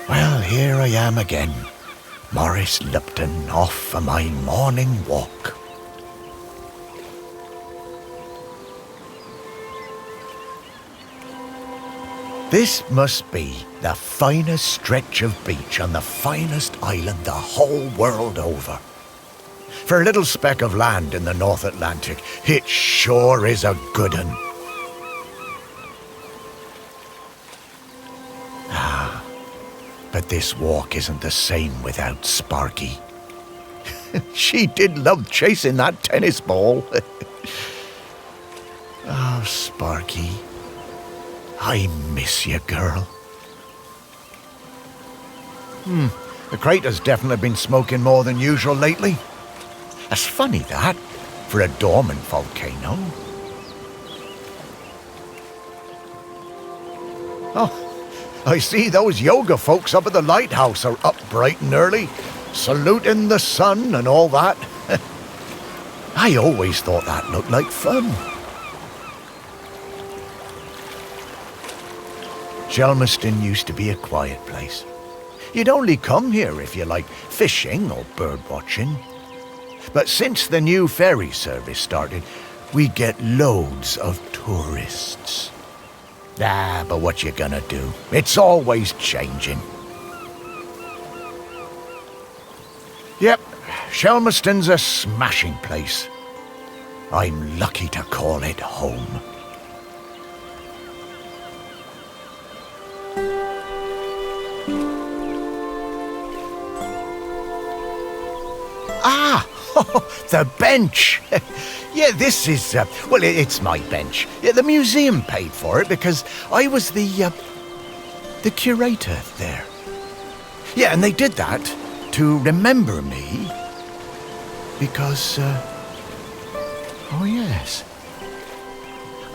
Well, here I am again, Maurice Lupton, off for my morning walk. This must be the finest stretch of beach on the finest island the whole world over. For a little speck of land in the North Atlantic, it sure is a good un. But this walk isn't the same without Sparky. She did love chasing that tennis ball. Oh, Sparky, I miss you, girl. The crater's definitely been smoking more than usual lately. That's funny, that, for a dormant volcano. Oh, I see those yoga folks up at the lighthouse are up bright and early, saluting the sun and all that. I always thought that looked like fun. Shelmerston used to be a quiet place. You'd only come here if you liked fishing or bird watching. But since the new ferry service started, we get loads of tourists. But what you gonna do? It's always changing. Yep, Shelmerston's a smashing place. I'm lucky to call it home. The bench. Yeah, this is, it's my bench. Yeah, the museum paid for it because I was the curator there. Yeah, and they did that to remember me because, oh yes,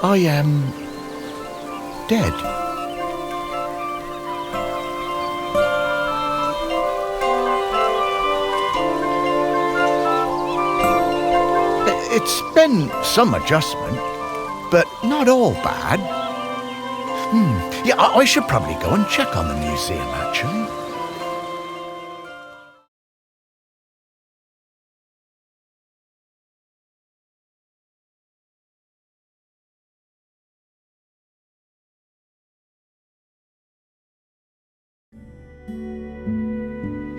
I am dead. It's been some adjustment, but not all bad. Yeah, I should probably go and check on the museum, actually.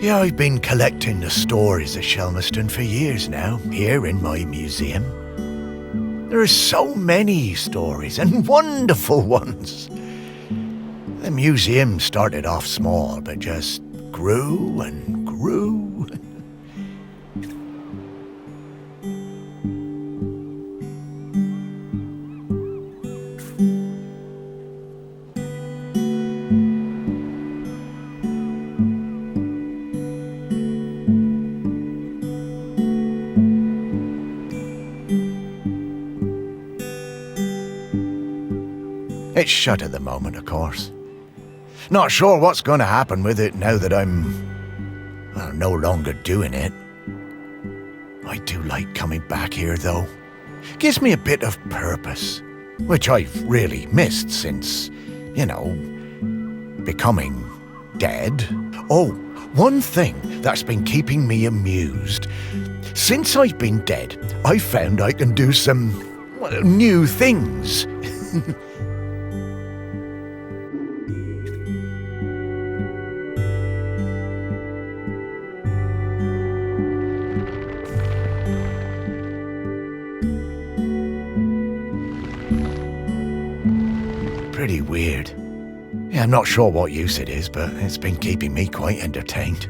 Yeah, I've been collecting the stories of Shelmerston for years now, here in my museum. There are so many stories, and wonderful ones. The museum started off small, but just grew and grew. It's shut at the moment, of course. Not sure what's going to happen with it now that I'm, well, no longer doing it. I do like coming back here, though. Gives me a bit of purpose, which I've really missed since, becoming dead. Oh, one thing that's been keeping me amused. Since I've been dead, I've found I can do some, new things. Pretty weird. Yeah, I'm not sure what use it is, but it's been keeping me quite entertained.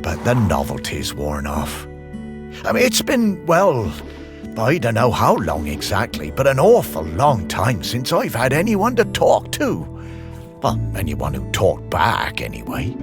But the novelty's worn off. I mean, it's been, well, I don't know how long exactly, but an awful long time since I've had anyone to talk to. Well, anyone who talked back, anyway.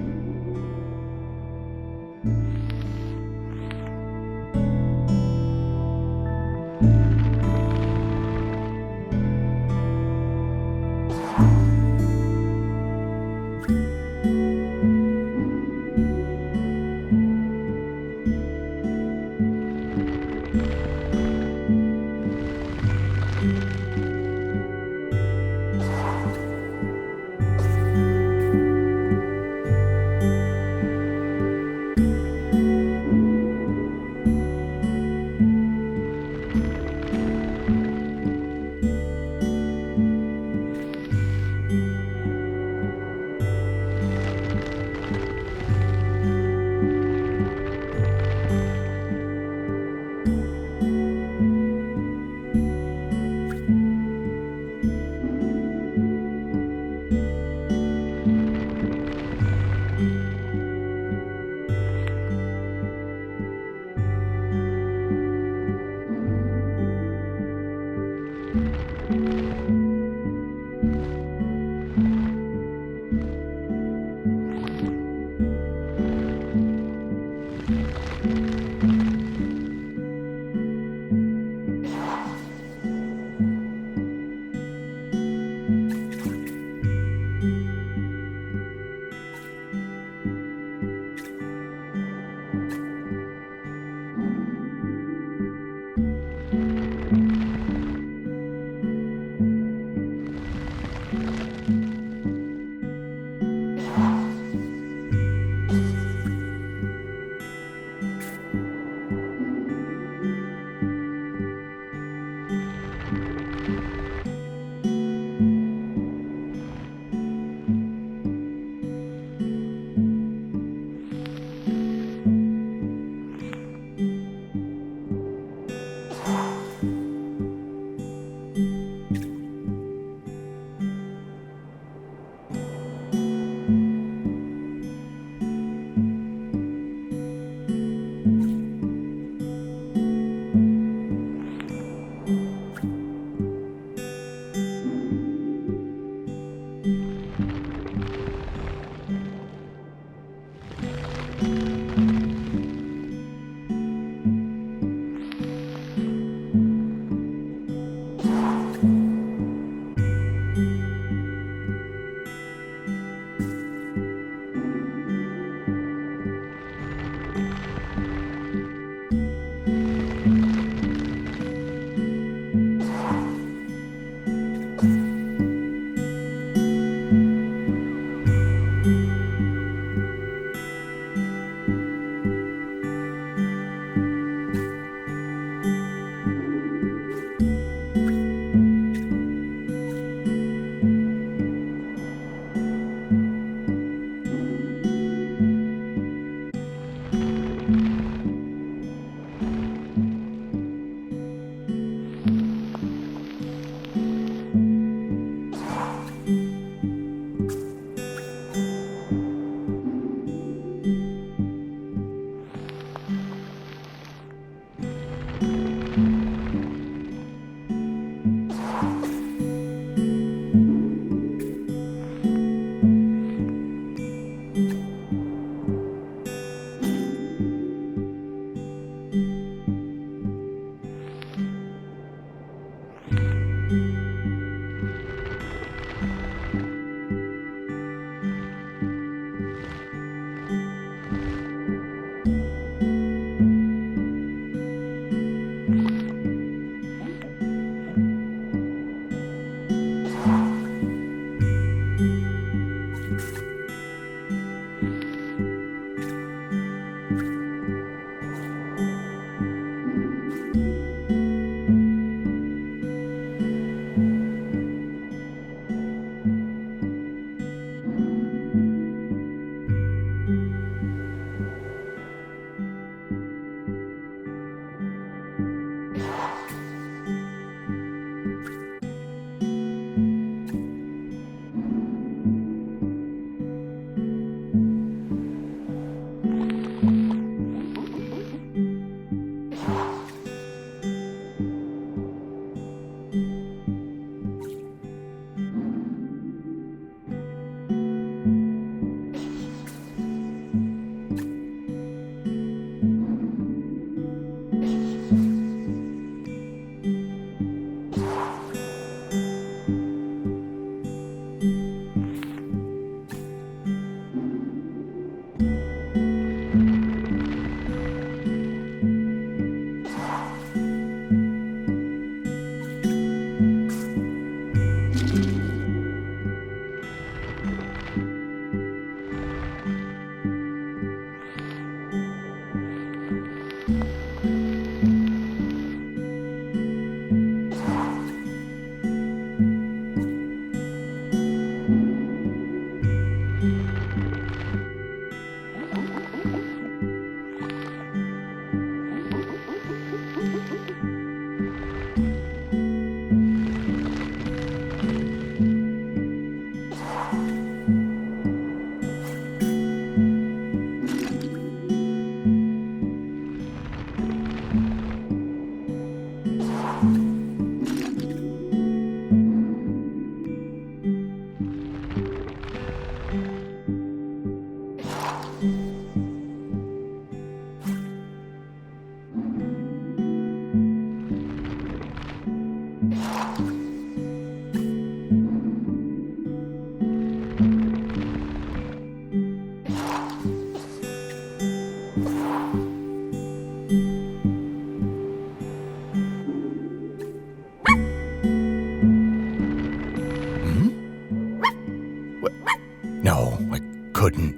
No, I couldn't.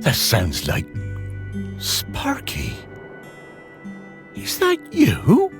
That sounds like Sparky. Is that you?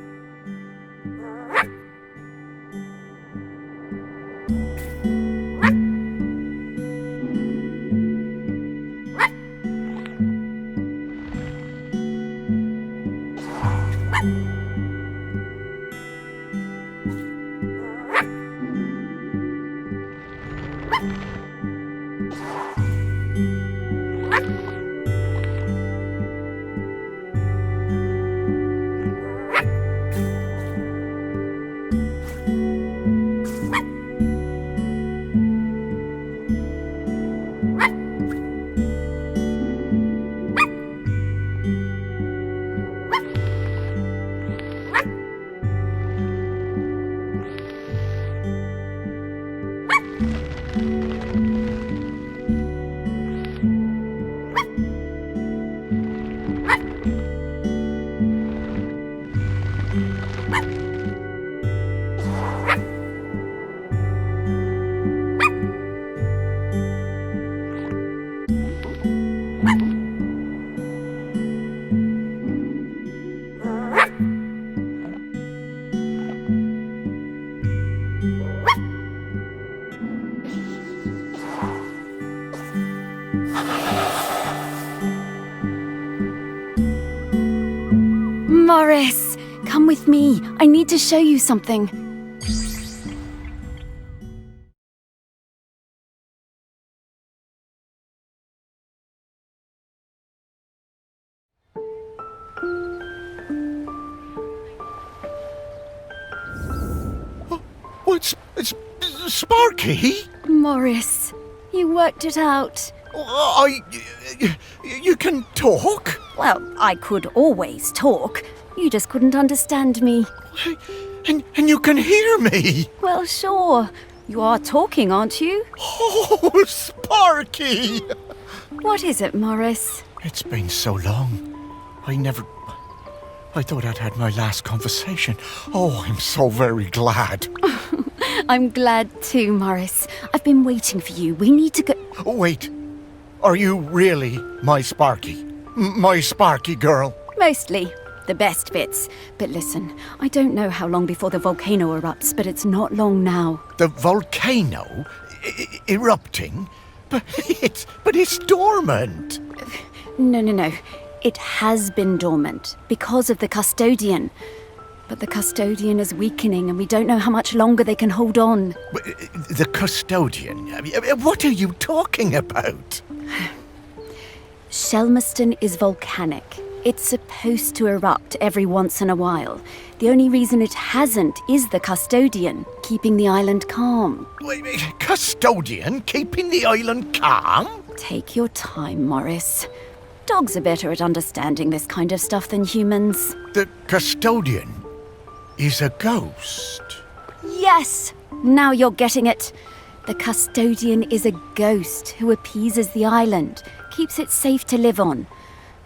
Morris, come with me. I need to show you something. Oh, it's Sparky? Morris, you worked it out. You can talk? Well, I could always talk. You just couldn't understand me. And you can hear me? Well, sure. You are talking, aren't you? Oh, Sparky! What is it, Morris? It's been so long. I thought I'd had my last conversation. Oh, I'm so very glad. I'm glad too, Morris. I've been waiting for you. We need to go... Oh, wait. Are you really my Sparky? My Sparky girl? Mostly. The best bits. But listen, I don't know how long before the volcano erupts, but it's not long now. The volcano? Erupting? But it's dormant. No. It has been dormant because of the custodian. But the custodian is weakening and we don't know how much longer they can hold on. The custodian? What are you talking about? Shelmerston is volcanic. It's supposed to erupt every once in a while. The only reason it hasn't is the custodian, keeping the island calm. Custodian keeping the island calm? Take your time, Morris. Dogs are better at understanding this kind of stuff than humans. The custodian is a ghost. Yes! Now you're getting it. The custodian is a ghost who appeases the island, keeps it safe to live on.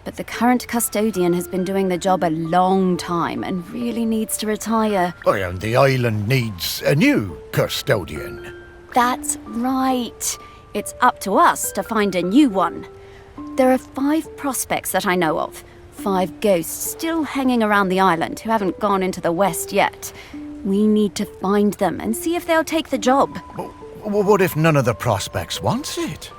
But the current custodian has been doing the job a long time and really needs to retire. Oh, and the island needs a new custodian. That's right. It's up to us to find a new one. There are 5 prospects that I know of. 5 ghosts still hanging around the island who haven't gone into the west yet. We need to find them and see if they'll take the job. What if none of the prospects wants it?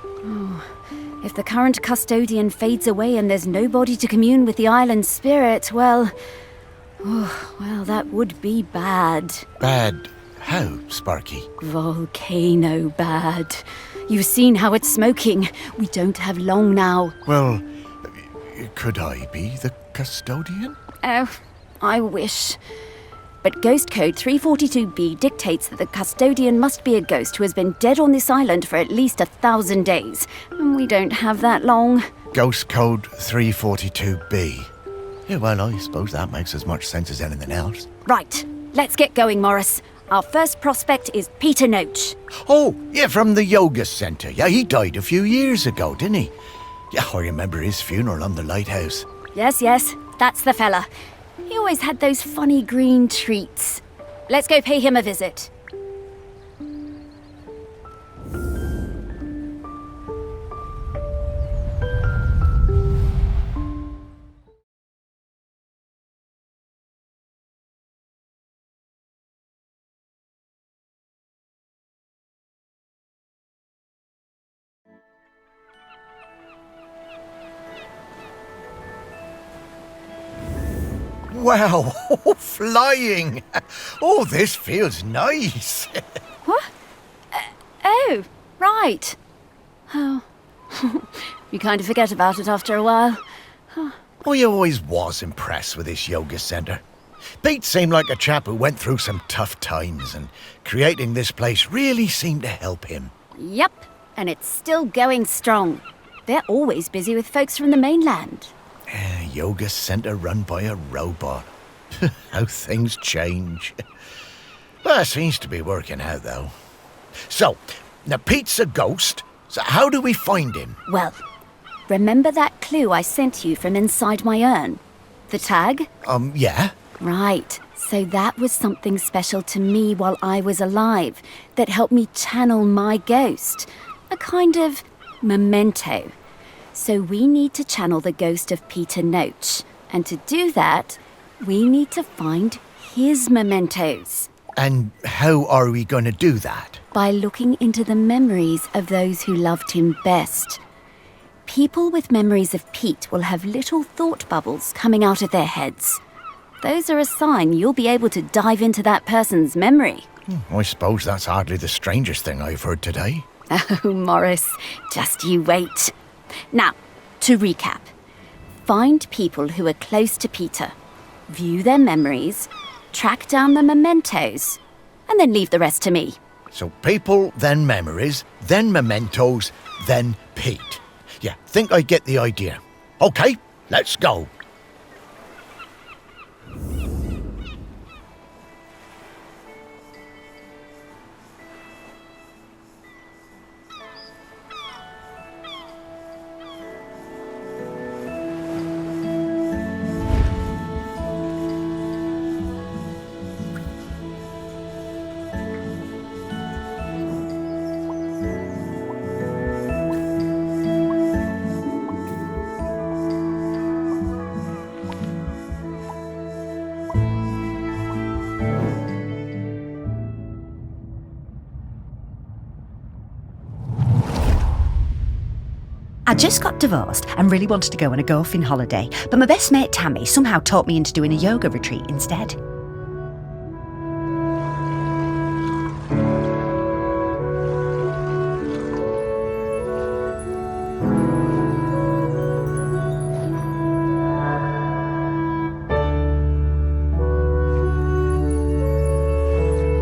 If the current custodian fades away and there's nobody to commune with the island's spirit, well, that would be bad. Bad how, Sparky? Volcano bad. You've seen how it's smoking. We don't have long now. Well, could I be the custodian? Oh, I wish. But Ghost Code 342B dictates that the custodian must be a ghost who has been dead on this island for at least 1,000 days. And we don't have that long. Ghost Code 342B. Yeah, well, I suppose that makes as much sense as anything else. Right, let's get going, Morris. Our first prospect is Peter Noach. Oh, yeah, from the yoga centre. Yeah, he died a few years ago, didn't he? Yeah, I remember his funeral on the lighthouse. Yes, that's the fella. He always had those funny green treats. Let's go pay him a visit. Wow, flying! Oh, this feels nice. What? Oh, right. Oh, you kind of forget about it after a while. I always was impressed with this yoga centre. Pete seemed like a chap who went through some tough times, and creating this place really seemed to help him. Yep, and it's still going strong. They're always busy with folks from the mainland. Yoga centre run by a robot. How things change. Well, it seems to be working out, though. So, now Pete's a ghost, so how do we find him? Well, remember that clue I sent you from inside my urn? The tag? Yeah. Right. So that was something special to me while I was alive that helped me channel my ghost. A kind of memento. So we need to channel the ghost of Peter Noach. And to do that, we need to find his mementos. And how are we going to do that? By looking into the memories of those who loved him best. People with memories of Pete will have little thought bubbles coming out of their heads. Those are a sign you'll be able to dive into that person's memory. I suppose that's hardly the strangest thing I've heard today. Oh, Morris, just you wait. Now, to recap. Find people who are close to Peter, view their memories, track down the mementos, and then leave the rest to me. So people, then memories, then mementos, then Pete. Yeah, think I get the idea. Okay, let's go. I just got divorced and really wanted to go on a golfing holiday, but my best mate Tammy somehow talked me into doing a yoga retreat instead.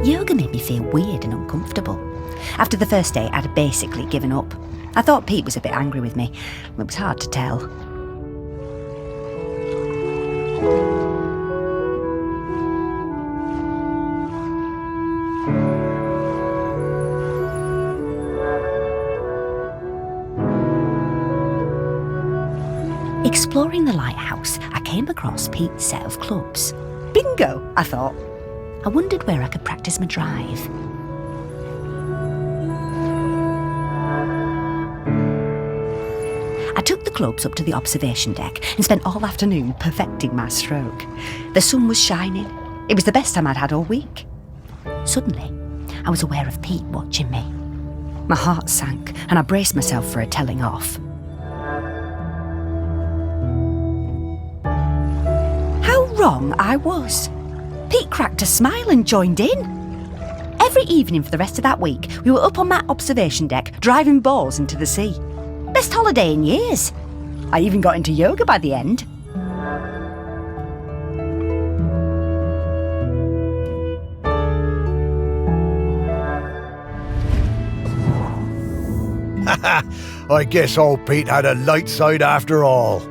Yoga made me feel weird and uncomfortable. After the first day, I'd basically given up. I thought Pete was a bit angry with me. It was hard to tell. Exploring the lighthouse, I came across Pete's set of clubs. Bingo, I thought. I wondered where I could practice my drive. I took the clubs up to the observation deck and spent all afternoon perfecting my stroke. The sun was shining. It was the best time I'd had all week. Suddenly, I was aware of Pete watching me. My heart sank and I braced myself for a telling off. How wrong I was. Pete cracked a smile and joined in. Every evening for the rest of that week, we were up on that observation deck, driving balls into the sea. Best holiday in years. I even got into yoga by the end. I guess old Pete had a light side after all.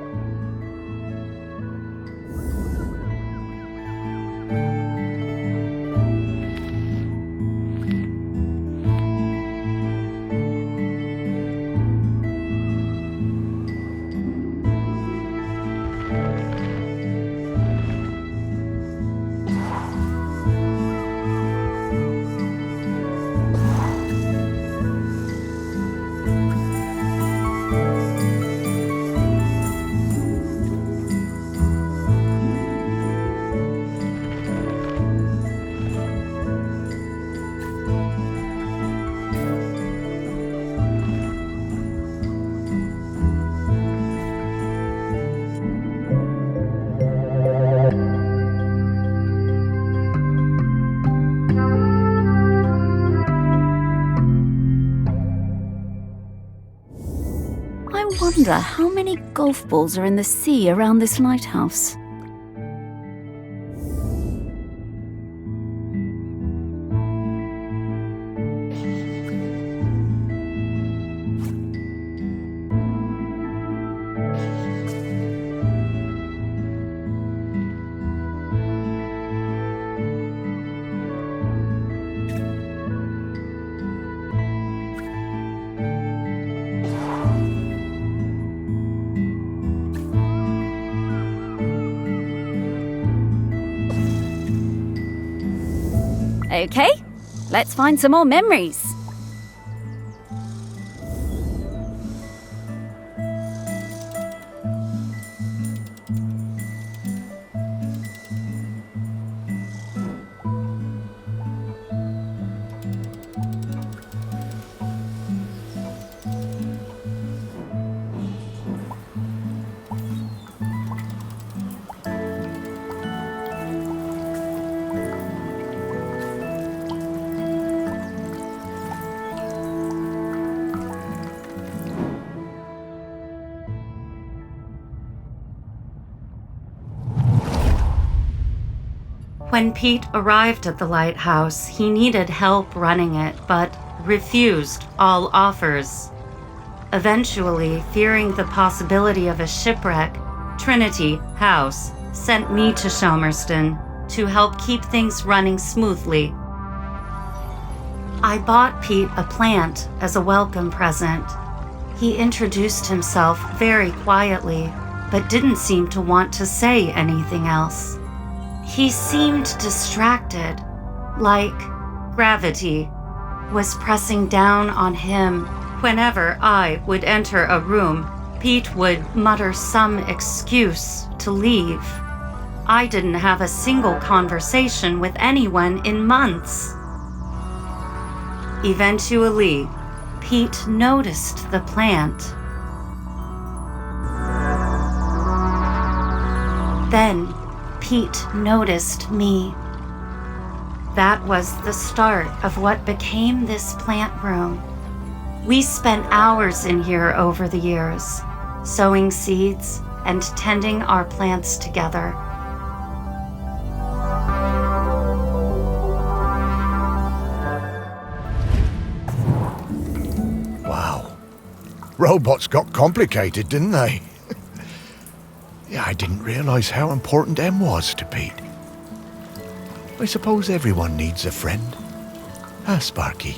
I wonder how many golf balls are in the sea around this lighthouse. Okay, let's find some more memories. When Pete arrived at the lighthouse, he needed help running it, but refused all offers. Eventually, fearing the possibility of a shipwreck, Trinity House sent me to Shelmerston to help keep things running smoothly. I bought Pete a plant as a welcome present. He introduced himself very quietly, but didn't seem to want to say anything else. He seemed distracted, like gravity was pressing down on him. Whenever I would enter a room, Pete would mutter some excuse to leave. I didn't have a single conversation with anyone in months. Eventually, Pete noticed the plant. Then, Pete noticed me. That was the start of what became this plant room. We spent hours in here over the years, sowing seeds and tending our plants together. Wow. Robots got complicated, didn't they? Yeah, I didn't realize how important Em was to Pete. I suppose everyone needs a friend. Huh, Sparky?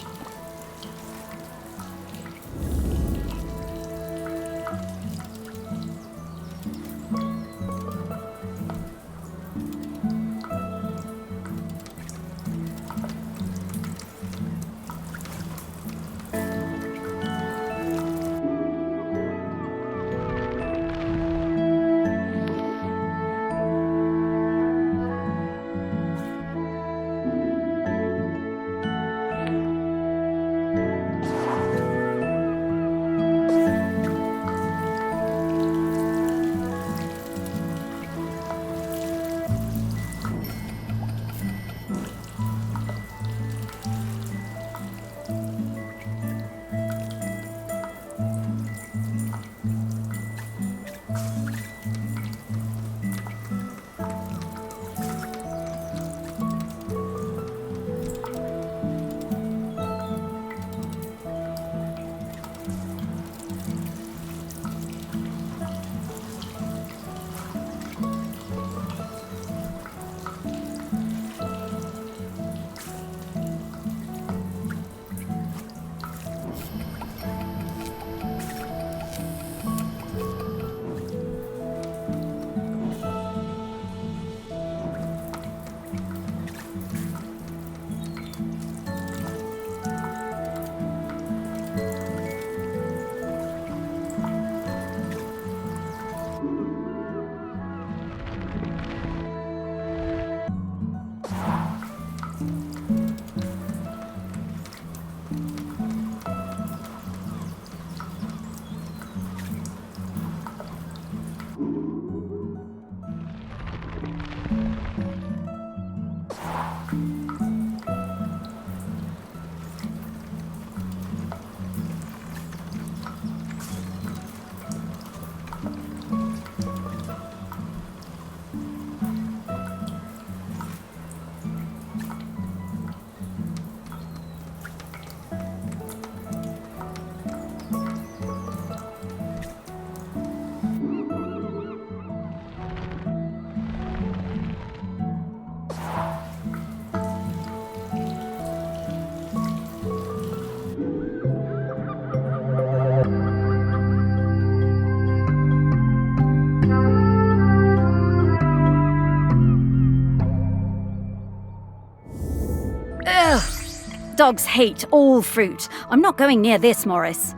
dogs hate all fruit. I'm not going near this, Morris.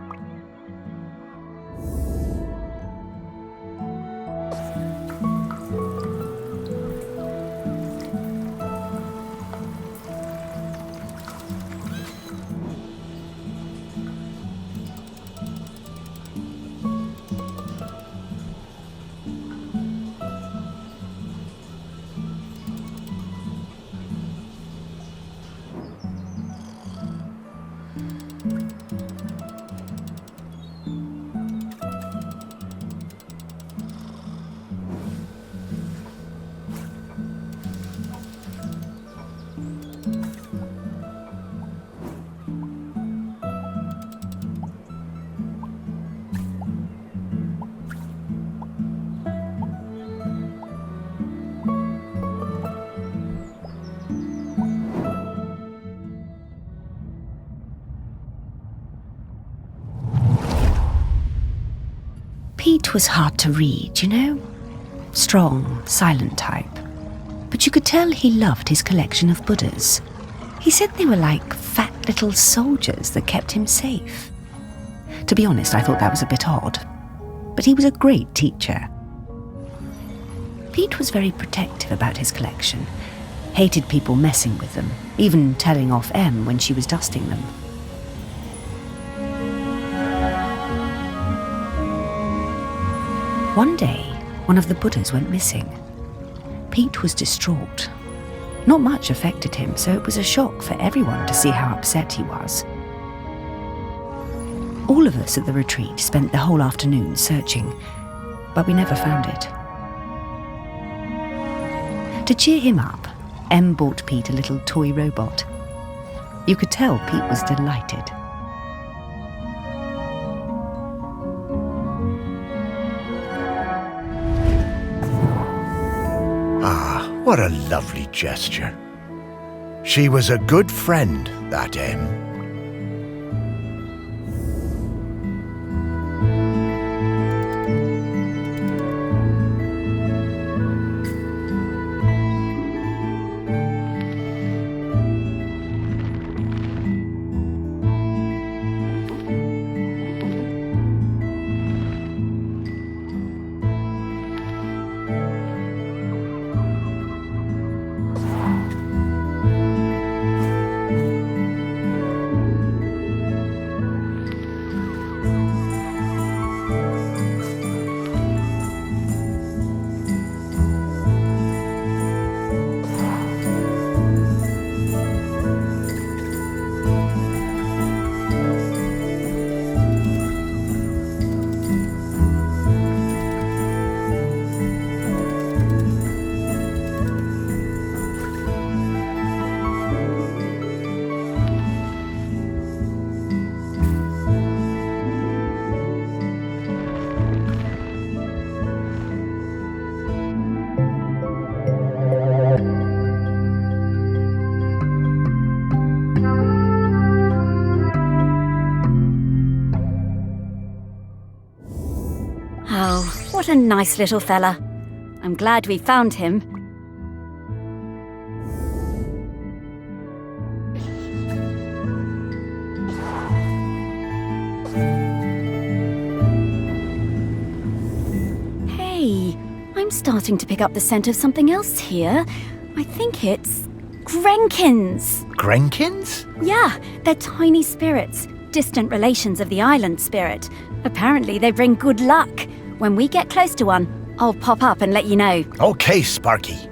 Pete was hard to read, you know? Strong, silent type. But you could tell he loved his collection of Buddhas. He said they were like fat little soldiers that kept him safe. To be honest, I thought that was a bit odd. But he was a great teacher. Pete was very protective about his collection. Hated people messing with them, even telling off Em when she was dusting them. One day, one of the Buddhas went missing. Pete was distraught. Not much affected him, so it was a shock for everyone to see how upset he was. All of us at the retreat spent the whole afternoon searching, but we never found it. To cheer him up, Em bought Pete a little toy robot. You could tell Pete was delighted. Ah, what a lovely gesture. She was a good friend, that Em. Oh, what a nice little fella. I'm glad we found him. Hey, I'm starting to pick up the scent of something else here. I think it's Grenkins. Grenkins? Yeah, they're tiny spirits, distant relations of the island spirit. Apparently they bring good luck. When we get close to one, I'll pop up and let you know. Okay, Sparky.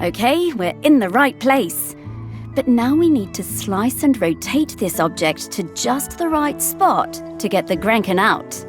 Okay, we're in the right place. But now we need to slice and rotate this object to just the right spot to get the Grenkin out.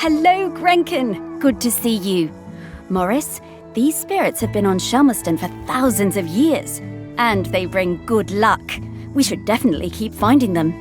Hello, Grenkin. Good to see you. Morris, these spirits have been on Shelmerston for thousands of years, and they bring good luck. We should definitely keep finding them.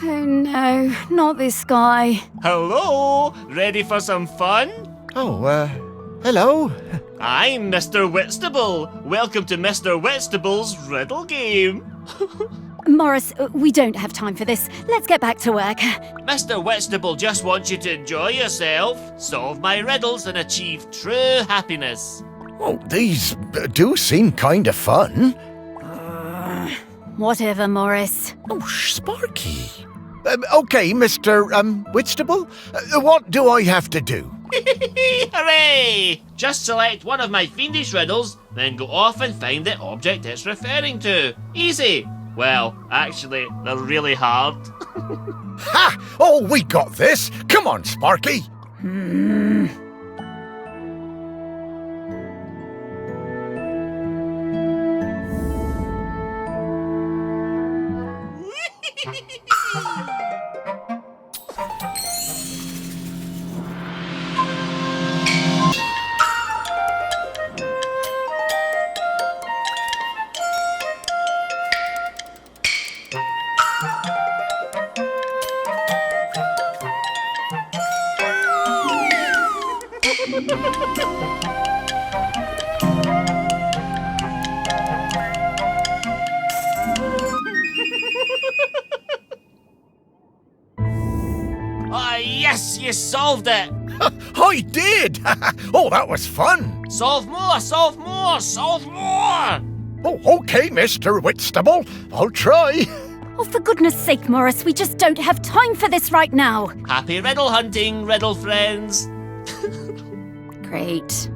Oh no, not this guy. Hello, ready for some fun? Oh, hello. I'm Mr. Whitstable. Welcome to Mr. Whitstable's riddle game. Morris, we don't have time for this. Let's get back to work. Mr. Whitstable just wants you to enjoy yourself, solve my riddles, and achieve true happiness. Oh, these do seem kind of fun. Whatever, Morris. Oh, Sparky. Okay, Mr. Whitstable, what do I have to do? Hooray! Just select one of my fiendish riddles, then go off and find the object it's referring to. Easy. Well, actually, they're really hard. Ha! Oh, we got this. Come on, Sparky. Ah, yes, you solved it. I did. Oh, that was fun. Solve more, solve more, solve more. Oh, okay, Mr. Whitstable. I'll try. Oh, for goodness sake, Morris, we just don't have time for this right now. Happy riddle hunting, riddle friends. Great.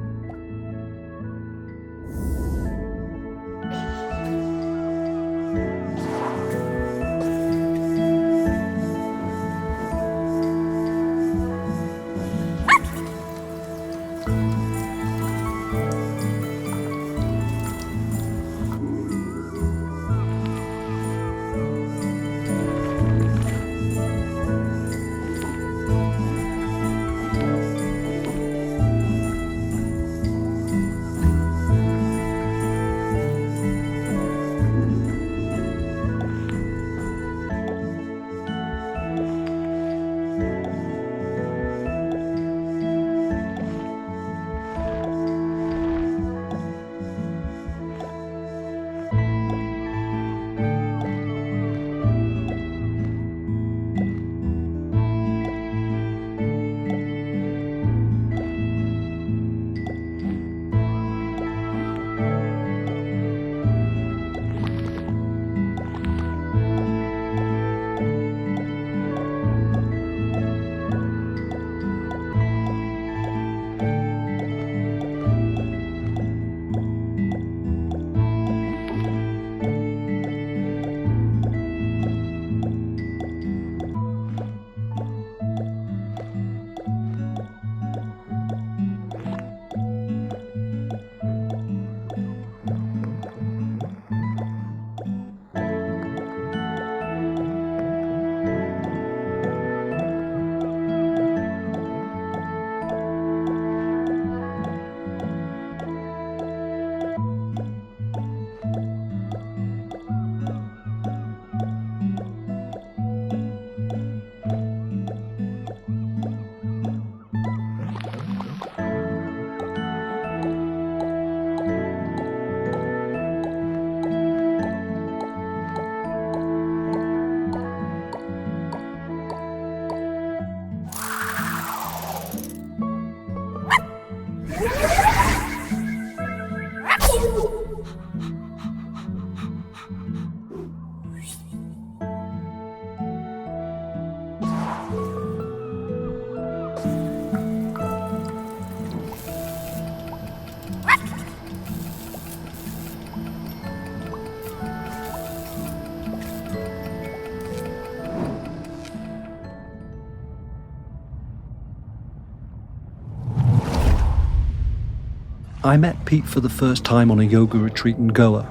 I met Pete for the first time on a yoga retreat in Goa.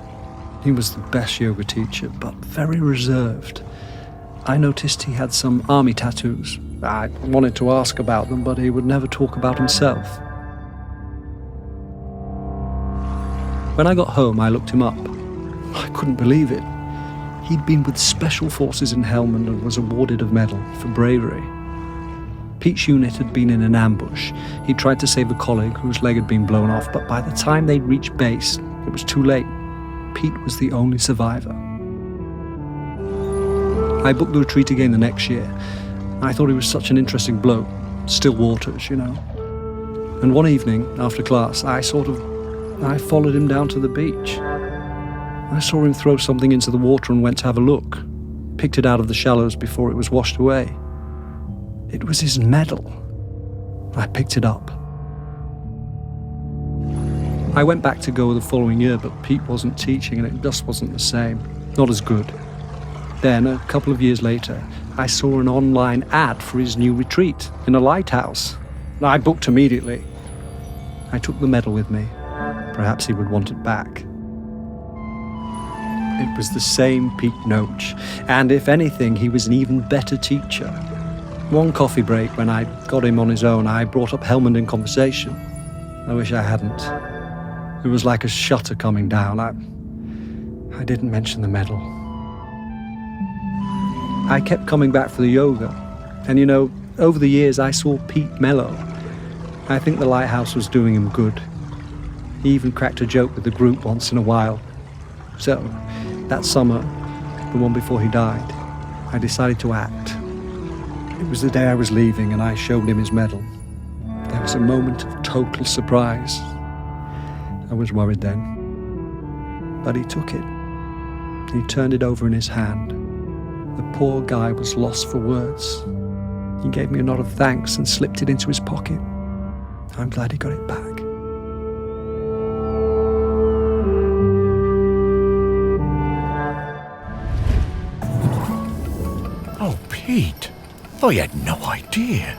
He was the best yoga teacher, but very reserved. I noticed he had some army tattoos. I wanted to ask about them, but he would never talk about himself. When I got home, I looked him up. I couldn't believe it. He'd been with Special Forces in Helmand and was awarded a medal for bravery. Pete's unit had been in an ambush. He tried to save a colleague whose leg had been blown off, but by the time they'd reached base, it was too late. Pete was the only survivor. I booked the retreat again the next year. I thought he was such an interesting bloke. Still waters, you know. And one evening, after class, I followed him down to the beach. I saw him throw something into the water and went to have a look. Picked it out of the shallows before it was washed away. It was his medal. I picked it up. I went back to go the following year, but Pete wasn't teaching and it just wasn't the same. Not as good. Then, a couple of years later, I saw an online ad for his new retreat in a lighthouse. I booked immediately. I took the medal with me. Perhaps he would want it back. It was the same Pete Noach, and if anything, he was an even better teacher. One coffee break, when I got him on his own, I brought up Helmand in conversation. I wish I hadn't. It was like a shutter coming down. I didn't mention the medal. I kept coming back for the yoga, and you know, over the years I saw Pete mellow. I think the lighthouse was doing him good. He even cracked a joke with the group once in a while. So, that summer, the one before he died, I decided to act. It was the day I was leaving and I showed him his medal. There was a moment of total surprise. I was worried then. But he took it. He turned it over in his hand. The poor guy was lost for words. He gave me a nod of thanks and slipped it into his pocket. I'm glad he got it back. Oh, Pete, I had no idea.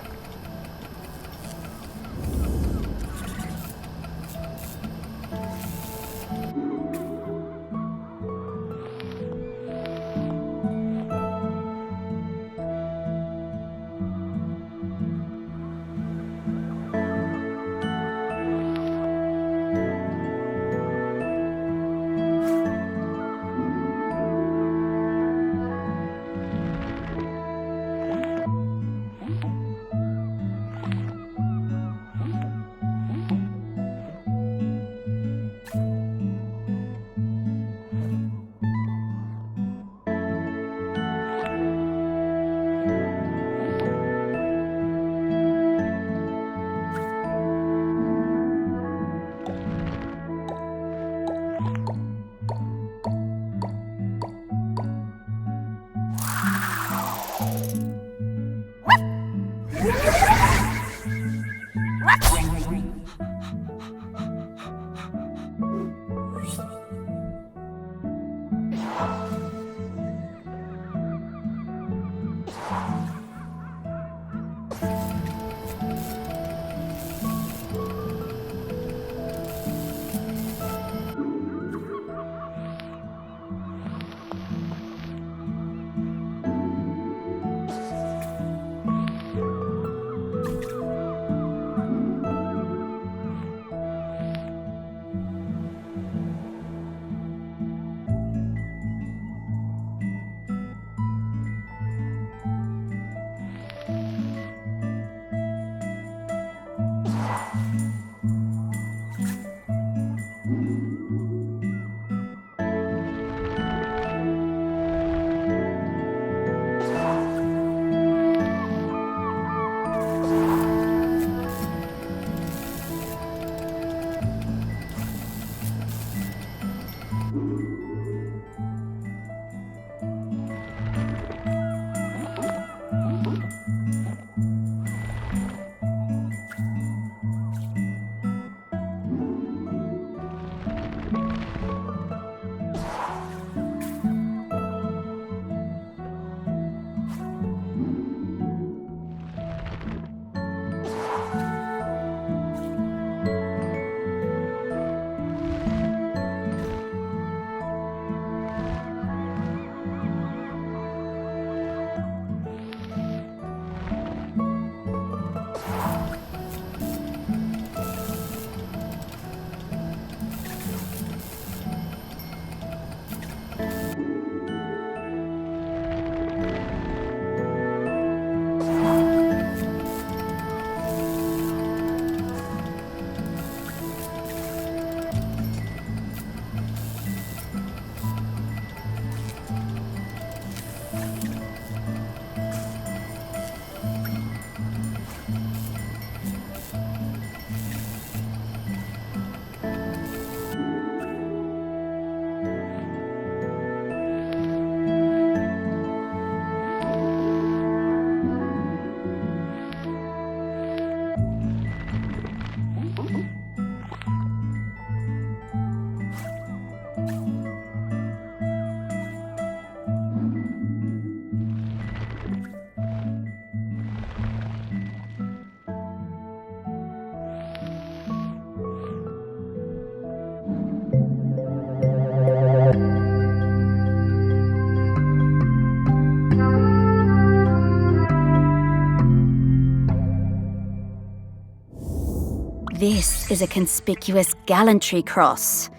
This is a conspicuous gallantry cross.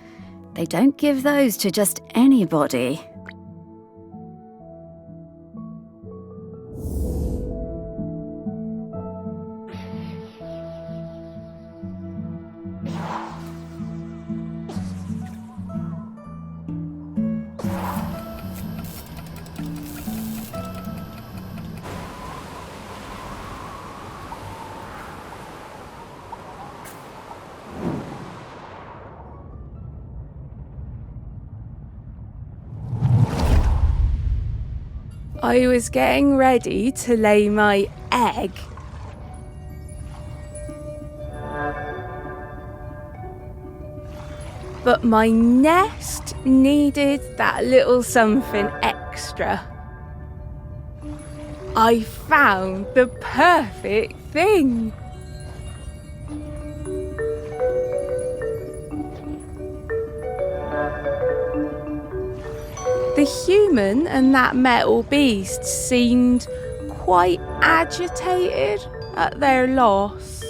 They don't give those to just anybody. I was getting ready to lay my egg. But my nest needed that little something extra. I found the perfect thing. The human and that metal beast seemed quite agitated at their loss.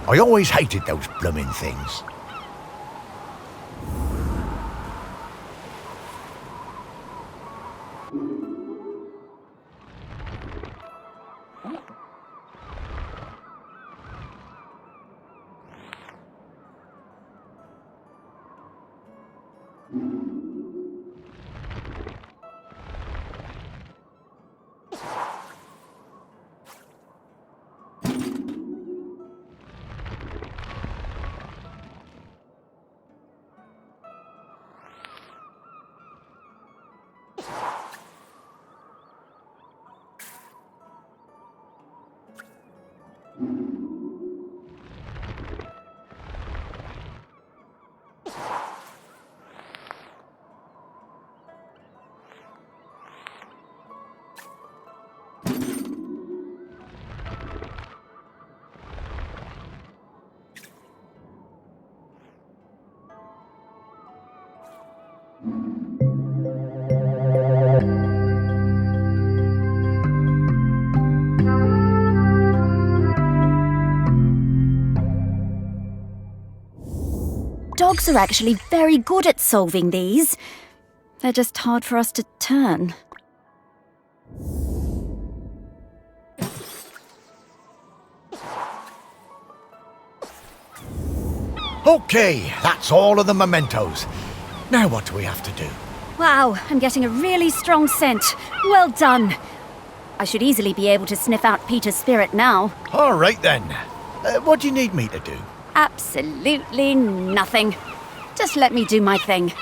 I always hated those blooming things. Dogs are actually very good at solving these. They're just hard for us to turn. Okay, that's all of the mementos. Now what do we have to do? Wow, I'm getting a really strong scent. Well done. I should easily be able to sniff out Peter's spirit now. All right then. What do you need me to do? Absolutely nothing. Just let me do my thing.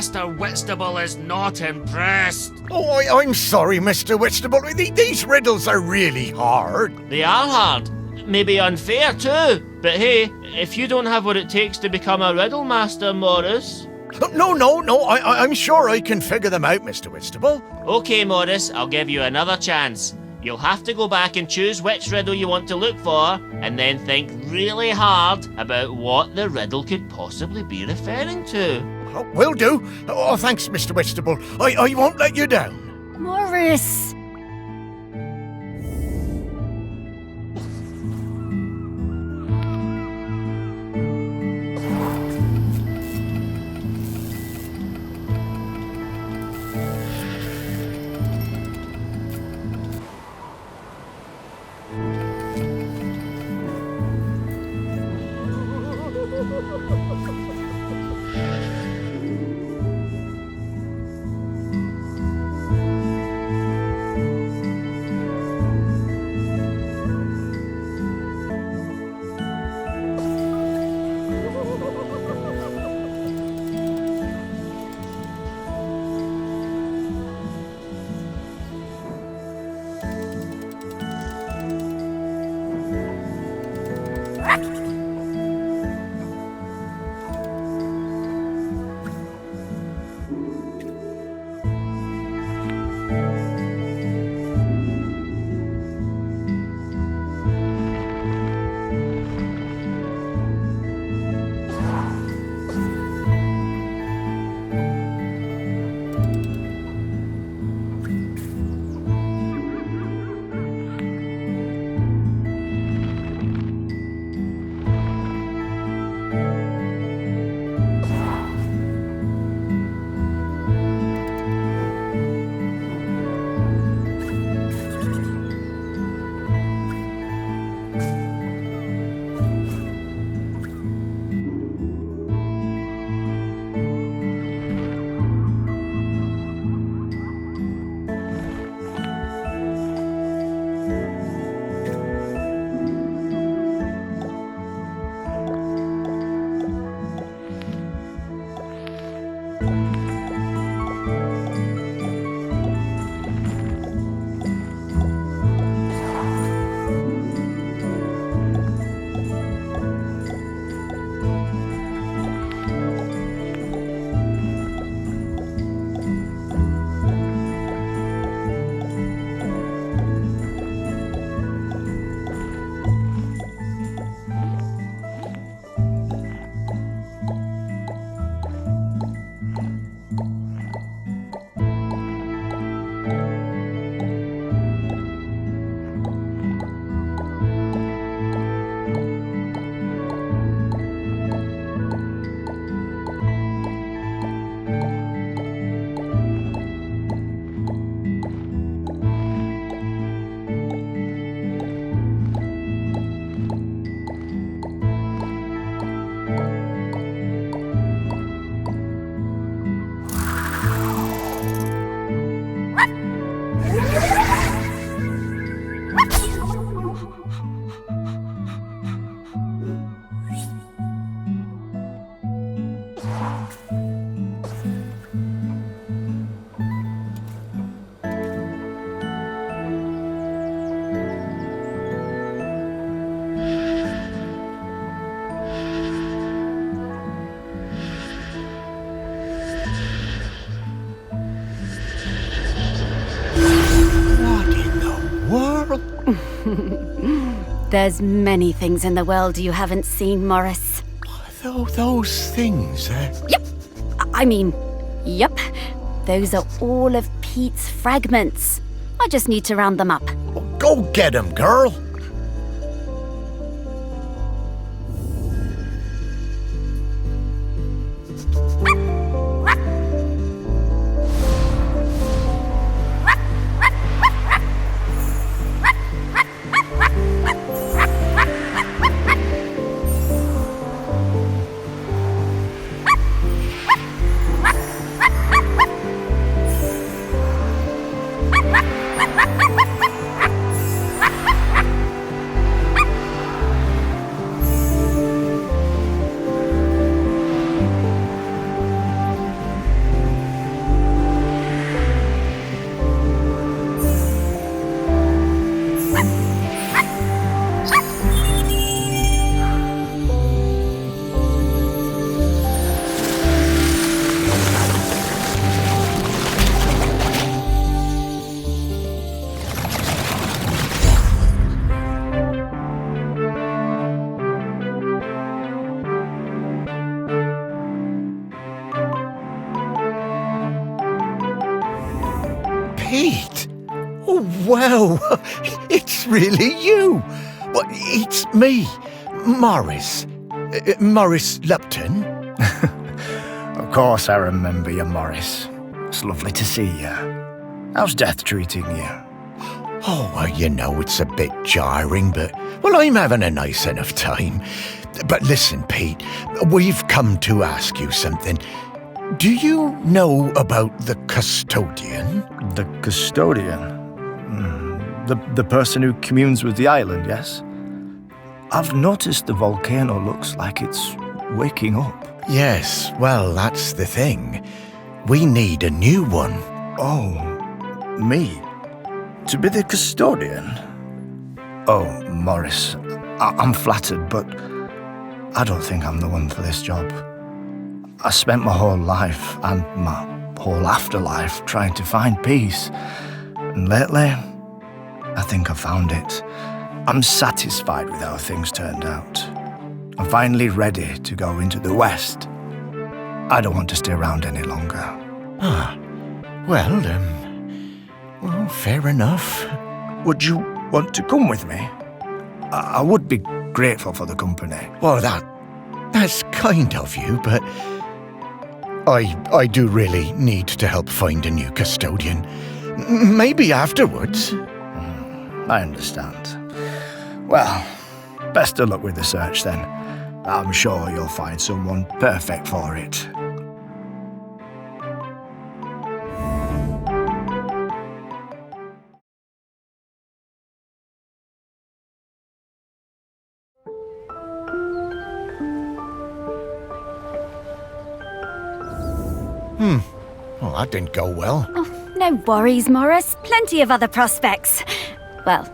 Mr. Whitstable is not impressed. Oh, I'm sorry, Mr. Whitstable. These riddles are really hard. They are hard. Maybe unfair too. But hey, if you don't have what it takes to become a riddle master, Morris. No, I'm sure I can figure them out, Mr. Whitstable. Okay, Morris, I'll give you another chance. You'll have to go back and choose which riddle you want to look for, and then think really hard about what the riddle could possibly be referring to. Oh, will do. Oh, thanks, Mr. Whitstable. I won't let you down. Morris! There's many things in the world you haven't seen, Morris. Those things, Yep. Yep. Those are all of Pete's fragments. I just need to round them up. Go get 'em, girl. Pete! Oh, wow! It's really you! Well, it's me, Morris. Morris Lupton. Of course I remember you, Morris. It's lovely to see you. How's death treating you? Oh, well, you know, it's a bit jarring, but, well, I'm having a nice enough time. But listen, Pete, we've come to ask you something. Do you know about the custodian? The custodian? The person who communes with the island, yes? I've noticed the volcano looks like it's waking up. Yes, well, that's the thing. We need a new one. Oh, me? To be the custodian? Oh, Morris, I'm flattered, but I don't think I'm the one for this job. I spent my whole life and my whole afterlife trying to find peace. And lately, I think I found it. I'm satisfied with how things turned out. I'm finally ready to go into the West. I don't want to stay around any longer. Well, fair enough. Would you want to come with me? I would be grateful for the company. Well, that's kind of you, but I do really need to help find a new custodian. Maybe afterwards. I understand. Well, best of luck with the search then. I'm sure you'll find someone perfect for it. Well, that didn't go well. Oh, no worries, Morris. Plenty of other prospects. Well,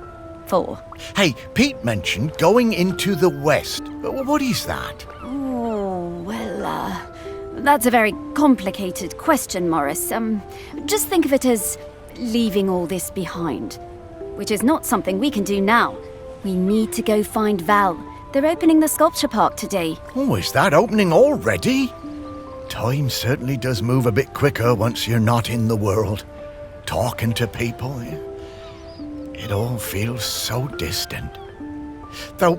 4. Hey, Pete mentioned going into the West. What is that? Oh, well, that's a very complicated question, Morris. Just think of it as leaving all this behind, which is not something we can do now. We need to go find Val. They're opening the sculpture park today. Oh, is that opening already? Time certainly does move a bit quicker once you're not in the world. Talking to people, it all feels so distant. Though,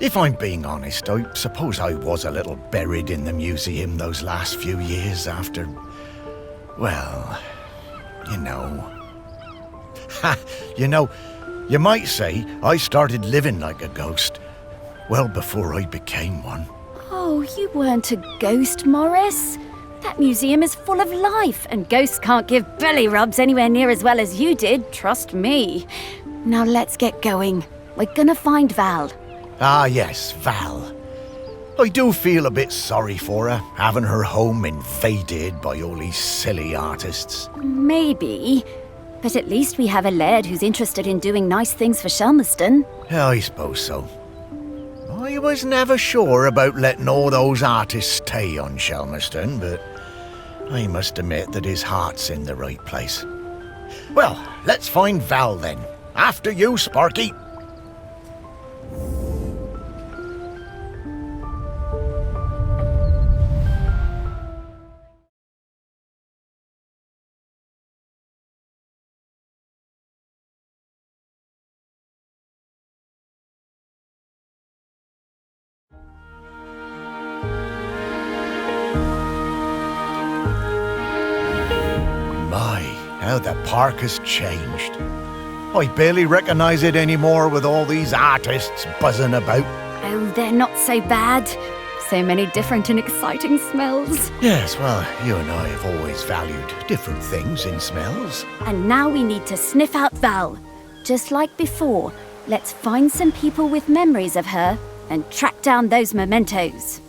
if I'm being honest, I suppose I was a little buried in the museum those last few years after, well, you know. You might say I started living like a ghost well before I became one. Oh, you weren't a ghost, Morris. That museum is full of life, and ghosts can't give belly rubs anywhere near as well as you did, trust me. Now let's get going. We're gonna find Val. Ah, yes, Val. I do feel a bit sorry for her, having her home invaded by all these silly artists. Maybe, but at least we have a laird who's interested in doing nice things for Shelmerston. I suppose so. I was never sure about letting all those artists stay on Shelmerston, but I must admit that his heart's in the right place. Well, let's find Val then. After you, Sparky. How the park has changed. I barely recognise it anymore with all these artists buzzing about. Oh, they're not so bad. So many different and exciting smells. Yes, well, you and I have always valued different things in smells. And now we need to sniff out Val. Just like before, let's find some people with memories of her and track down those mementos.